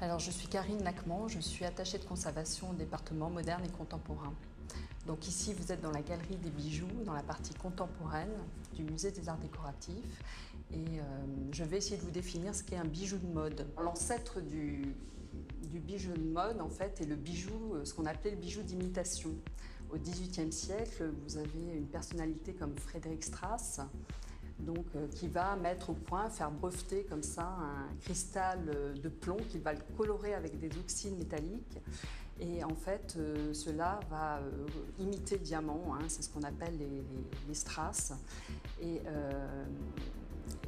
Alors, je suis Karine Lacmont, je suis attachée de conservation au département moderne et contemporain. Donc ici, vous êtes dans la galerie des bijoux, dans la partie contemporaine du musée des arts décoratifs. Et je vais essayer de vous définir ce qu'est un bijou de mode. L'ancêtre du bijou de mode, en fait, est le bijou, ce qu'on appelait le bijou d'imitation. Au XVIIIe siècle, vous avez une personnalité comme Frédéric Strass, donc, qui va mettre au point, faire breveter comme ça un cristal de plomb qu'il va le colorer avec des oxydes métalliques. Et en fait, cela va imiter le diamant, hein, c'est ce qu'on appelle les strass. Et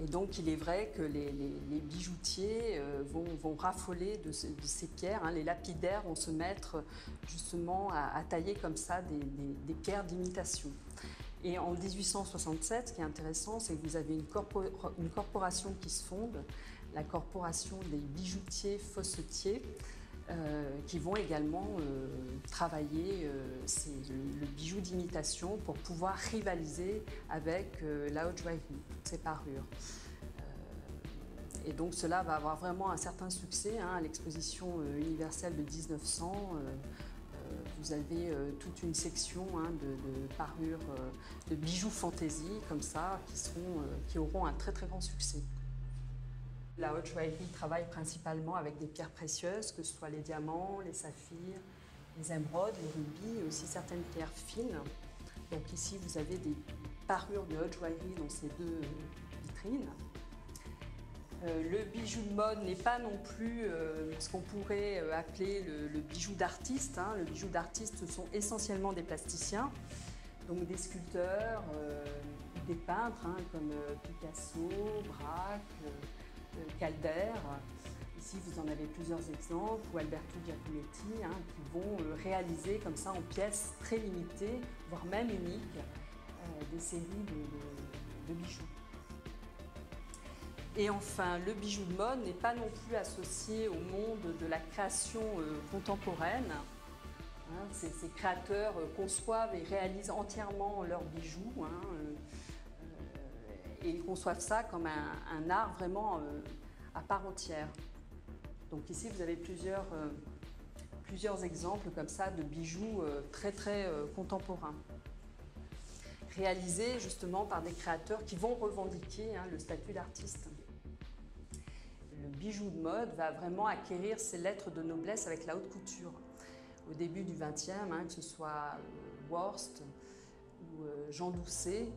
donc, il est vrai que les bijoutiers vont raffoler de ces pierres. Hein. Les lapidaires vont se mettre justement à tailler comme ça des pierres d'imitation. Et en 1867, ce qui est intéressant, c'est que vous avez une corporation qui se fonde, la corporation des bijoutiers fossetiers, qui vont également travailler le bijou d'imitation pour pouvoir rivaliser avec la haute joaillerie, ses parures. Et donc cela va avoir vraiment un certain succès hein, à l'exposition universelle de 1900. Vous avez toute une section hein, de parures, de bijoux fantaisie comme ça, qui auront un très très grand succès. La haute joaillerie travaille principalement avec des pierres précieuses, que ce soit les diamants, les saphirs, les émeraudes, les rubis et aussi certaines pierres fines. Donc ici vous avez des parures de haute joaillerie dans ces deux vitrines. Le bijou de mode n'est pas non plus ce qu'on pourrait appeler le bijou d'artiste. Hein. Le bijou d'artiste, ce sont essentiellement des plasticiens, donc des sculpteurs, des peintres hein, comme Picasso, Braque, Calder. Ici, vous en avez plusieurs exemples, ou Alberto Giacometti, hein, qui vont réaliser comme ça en pièces très limitées, voire même uniques, des séries de bijoux. Et enfin, le bijou de mode n'est pas non plus associé au monde de la création contemporaine. Hein, ces créateurs conçoivent et réalisent entièrement leurs bijoux. Hein, et ils conçoivent ça comme un art vraiment à part entière. Donc ici, vous avez plusieurs exemples comme ça de bijoux très contemporains, réalisés justement par des créateurs qui vont revendiquer hein, le statut d'artiste. Le bijou de mode va vraiment acquérir ses lettres de noblesse avec la haute couture. Au début du XXe, hein, que ce soit Worst ou Jean Doucet,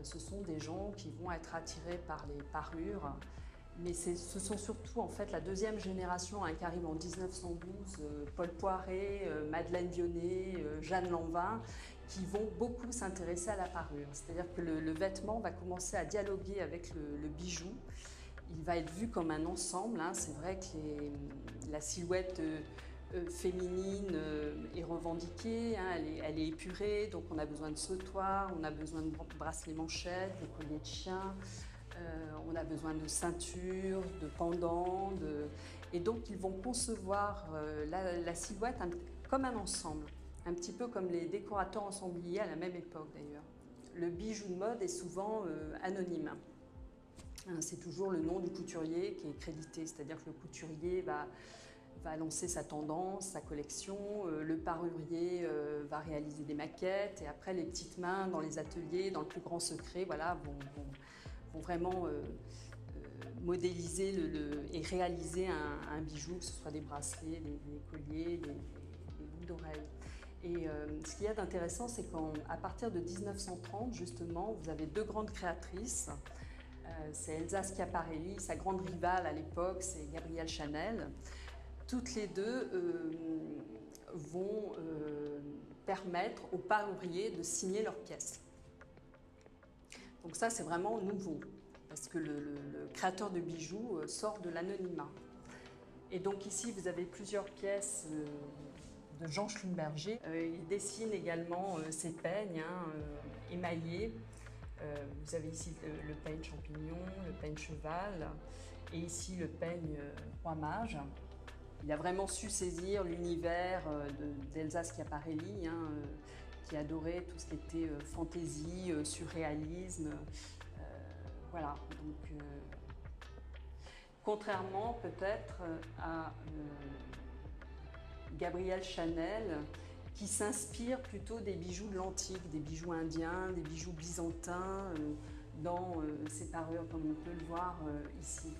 ce sont des gens qui vont être attirés par les parures. Mais ce sont surtout en fait la deuxième génération hein, qui arrive en 1912, Paul Poiret, Madeleine Vionnet, Jeanne Lanvin, qui vont beaucoup s'intéresser à la parure. C'est-à-dire que le vêtement va commencer à dialoguer avec le bijou. Il va être vu comme un ensemble. Hein. C'est vrai que la silhouette féminine est revendiquée, hein. Elle est épurée, donc on a besoin de sautoirs, on a besoin de bracelets manchettes, de colliers de chien. On a besoin de ceintures, de pendants, et donc ils vont concevoir la silhouette comme un ensemble, un petit peu comme les décorateurs ensembliers à la même époque d'ailleurs. Le bijou de mode est souvent anonyme. C'est toujours le nom du couturier qui est crédité, c'est-à-dire que le couturier va lancer sa tendance, sa collection, le parurier va réaliser des maquettes et après les petites mains dans les ateliers, dans le plus grand secret, voilà, vont vraiment modéliser et réaliser un bijou, que ce soit des bracelets, des colliers, des boucles d'oreilles. Et ce qu'il y a d'intéressant, c'est qu'à partir de 1930, justement, vous avez deux grandes créatrices. C'est Elsa Schiaparelli, sa grande rivale à l'époque, c'est Gabrielle Chanel. Toutes les deux vont permettre aux paruriers de signer leurs pièces. Donc ça, c'est vraiment nouveau, parce que le créateur de bijoux sort de l'anonymat. Et donc ici, vous avez plusieurs pièces de Jean Schlumberger. Il dessine également ses peignes hein, émaillés. Vous avez ici le peigne champignon, le peigne cheval, et ici le peigne roi mage. Il a vraiment su saisir l'univers d'Elsa Schiaparelli, hein, qui adorait tout ce qui était fantaisie, surréalisme. Voilà. Donc, Contrairement peut-être à Gabrielle Chanel, qui s'inspire plutôt des bijoux de l'antique, des bijoux indiens, des bijoux byzantins dans ses parures, comme on peut le voir ici.